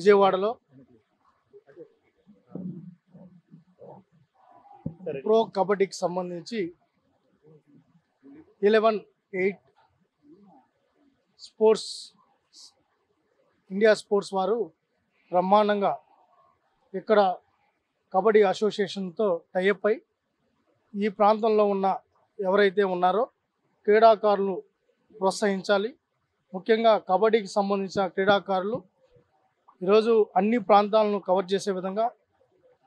విజయవాడలో ప్రో కబడ్డీకి సంబంధించి 11-8 sports India sports వారు బ్రహ్మాండంగా ఇక్కడ కబడ్డీ అసోసియేషన్తో టైఅప్ అయి ఈ ప్రాంతంలో ఉన్న ఎవరైతే ఉన్నారో క్రీడాకారులు ప్రోత్సహించాలి. ముఖ్యంగా కబడ్డీకి సంబంధించిన క్రీడాకారులు ఈరోజు అన్ని ప్రాంతాలను కవర్ చేసే విధంగా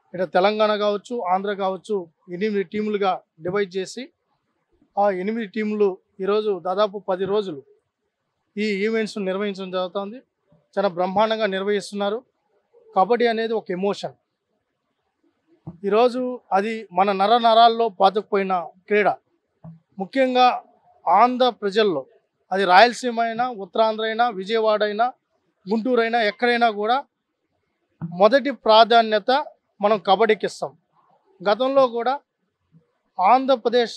ఇక్కడ తెలంగాణ కావచ్చు, ఆంధ్ర కావచ్చు 8 టీములుగా డివైడ్ చేసి ఆ 8 టీములు ఈరోజు దాదాపు 10 రోజులు ఈ ఈవెంట్స్ నిర్వహించడం జరుగుతుంది. చాలా బ్రహ్మాండంగా నిర్వహిస్తున్నారు. కబడ్డీ అనేది ఒక ఎమోషన్. ఈరోజు అది మన నరాల్లో పాతుకుపోయిన క్రీడ. ముఖ్యంగా ఆంధ్ర ప్రజల్లో అది రాయలసీమ అయినా, ఉత్తరాంధ్ర అయినా, విజయవాడ అయినా, గుంటూరు అయినా ఎక్కడైనా కూడా మొదటి ప్రాధాన్యత మనం కబడ్డీకి ఇస్తాం. గతంలో కూడా ఆంధ్రప్రదేశ్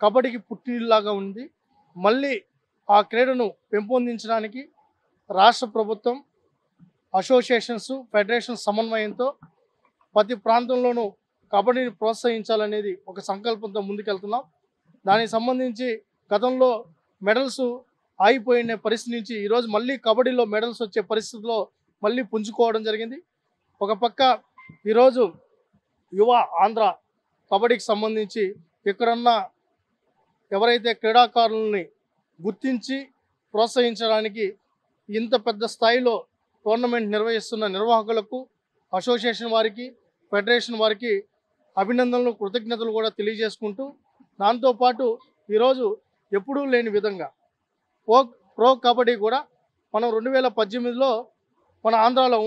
కబడ్డీకి పుట్టినలాగా ఉంది. మళ్ళీ ఆ క్రీడను పెంపొందించడానికి రాష్ట్ర ప్రభుత్వం అసోసియేషన్స్, ఫెడరేషన్ సమన్వయంతో ప్రతి ప్రాంతంలోనూ కబడ్డీని ప్రోత్సహించాలనేది ఒక సంకల్పంతో ముందుకెళ్తున్నాం. దానికి సంబంధించి గతంలో మెడల్స్ ఆగిపోయిన పరిస్థితి నుంచి ఈరోజు మళ్ళీ కబడ్డీలో మెడల్స్ వచ్చే పరిస్థితిలో మళ్ళీ పుంజుకోవడం జరిగింది. ఒక పక్క ఈరోజు యువ ఆంధ్ర కబడ్డీకి సంబంధించి ఇక్కడున్న ఎవరైతే క్రీడాకారులని గుర్తించి ప్రోత్సహించడానికి ఇంత పెద్ద స్థాయిలో టోర్నమెంట్ నిర్వహిస్తున్న నిర్వాహకులకు, అసోసియేషన్ వారికి, ఫెడరేషన్ వారికి అభినందనలు, కృతజ్ఞతలు కూడా తెలియజేసుకుంటూ, దాంతోపాటు ఈరోజు ఎప్పుడూ లేని విధంగా ప్రో కబడ్డీ కూడా మనం 2018లో మన ఆంధ్రాలో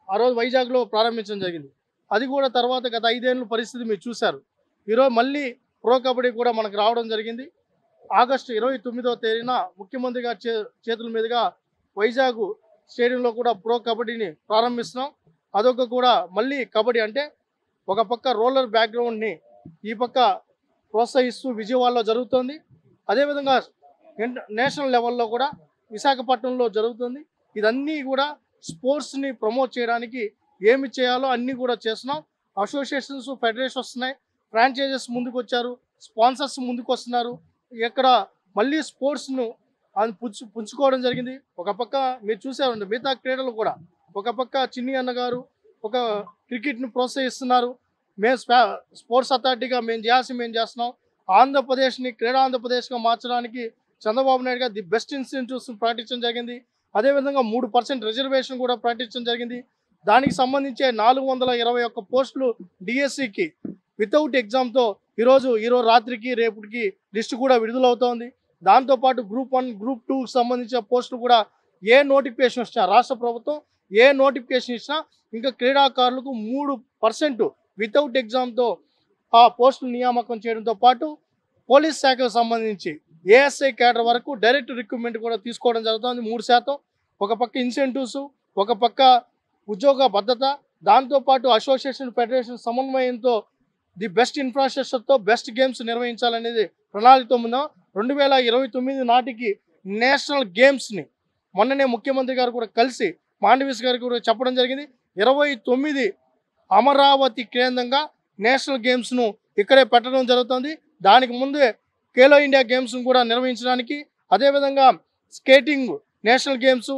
ఆ రోజు వైజాగ్లో ప్రారంభించడం జరిగింది. అది కూడా తర్వాత గత 5 ఏళ్ళ పరిస్థితి మీరు చూశారు. ఈరోజు మళ్ళీ ప్రో కబడ్డీ కూడా మనకు రావడం జరిగింది. ఆగస్టు 29వ తేదీన ముఖ్యమంత్రి గారి చేతుల మీదుగా వైజాగ్ స్టేడియంలో కూడా ప్రో కబడ్డీని ప్రారంభిస్తున్నాం. అదొక కూడా మళ్ళీ కబడ్డీ అంటే ఒక పక్క రోలర్ బ్యాక్గ్రౌండ్ని ఈ పక్క ప్రోత్సహిస్తూ విజయవాడలో జరుగుతుంది. అదేవిధంగా నేషనల్ లెవెల్లో కూడా విశాఖపట్నంలో జరుగుతుంది. ఇదన్నీ కూడా స్పోర్ట్స్ని ప్రమోట్ చేయడానికి ఏమి చేయాలో అన్నీ కూడా చేస్తున్నాం. అసోసియేషన్స్, ఫెడరేషన్స్ వస్తున్నాయి, ఫ్రాంచైజెస్ ముందుకు వచ్చారు, స్పాన్సర్స్ ముందుకు వస్తున్నారు. ఇక్కడ మళ్ళీ స్పోర్ట్స్ను పుంజుకోవడం జరిగింది. ఒక పక్క మీరు చూసారండి మిగతా క్రీడలు కూడా, ఒక పక్క చిన్ని అన్నగారు ఒక క్రికెట్ను ప్రోత్సహిస్తున్నారు. మేము స్పోర్ట్స్ అథారిటీగా మేము చేస్తున్నాం. ఆంధ్రప్రదేశ్ని క్రీడా ఆంధ్రప్రదేశ్గా మార్చడానికి చంద్రబాబు నాయుడు గారు ది బెస్ట్ ఇన్స్టిట్యూట్స్ ప్రకటించడం జరిగింది. అదేవిధంగా 3% రిజర్వేషన్ కూడా ప్రకటించడం జరిగింది. దానికి సంబంధించే 421 పోస్టులు డిఎస్సికి వితౌట్ ఎగ్జామ్తో ఈరోజు రాత్రికి రేపటికి లిస్టు కూడా విడుదలవుతోంది. దాంతోపాటు గ్రూప్ 1, గ్రూప్ 2 సంబంధించిన పోస్టులు కూడా ఏ నోటిఫికేషన్ ఇచ్చినా, రాష్ట్ర ప్రభుత్వం ఏ నోటిఫికేషన్ ఇచ్చినా ఇంకా క్రీడాకారులకు 3% వితౌట్ ఎగ్జామ్తో ఆ పోస్టులు నియామకం చేయడంతో పాటు పోలీస్ శాఖకు సంబంధించి ఏఎస్ఐ క్యాడర్ వరకు డైరెక్ట్ రిక్రూట్మెంట్ కూడా తీసుకోవడం జరుగుతుంది. 3%. ఒక పక్క ఇన్సెంటివ్స్, ఒక పక్క ఉద్యోగ భద్రత, దాంతోపాటు అసోసియేషన్, ఫెడరేషన్ సమన్వయంతో ది బెస్ట్ ఇన్ఫ్రాస్ట్రక్చర్తో బెస్ట్ గేమ్స్ నిర్వహించాలనేది ప్రణాళికతో ఉందాం. 2029 నాటికి నేషనల్ గేమ్స్ని మొన్ననే ముఖ్యమంత్రి గారు కూడా కలిసి మాండవీస్ గారికి కూడా చెప్పడం జరిగింది. 29 అమరావతి కేంద్రంగా నేషనల్ గేమ్స్ను ఇక్కడే పెట్టడం జరుగుతుంది. దానికి ముందే ఖేలో ఇండియా గేమ్స్ను కూడా నిర్వహించడానికి, అదేవిధంగా స్కేటింగ్ నేషనల్ గేమ్స్,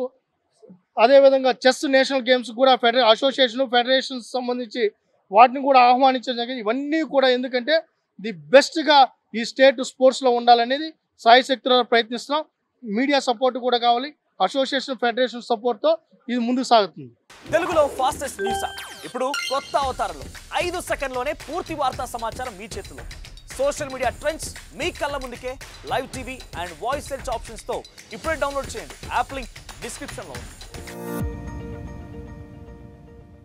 అదేవిధంగా చెస్ నేషనల్ గేమ్స్ కూడా అసోసియేషన్, ఫెడరేషన్స్ సంబంధించి వాటిని కూడా ఆహ్వానించడం జరిగింది. ఇవన్నీ కూడా ఎందుకంటే ది బెస్ట్గా ఈ స్టేట్ స్పోర్ట్స్లో ఉండాలనేది సాయశక్తిలో ప్రయత్నిస్తున్నాం. మీడియా సపోర్ట్ కూడా కావాలి. అసోసియేషన్, ఫెడరేషన్ సపోర్ట్తో ఇది ముందుకు సాగుతుంది. తెలుగులో ఫాస్టెస్ట్ న్యూస్ ఇప్పుడు కొత్త అవతారంలో 5 సెకండ్లోనే పూర్తి వార్తా సమాచారం మీ చేతిలో. సోషల్ మీడియా ట్రెండ్స్ మీ కళ్ళ ముందుకే live TV and voice search ఆప్షన్స్తో ఇప్పుడే డౌన్లోడ్ చేయండి. యాప్ లింక్ డిస్క్రిప్షన్లో ఉంది.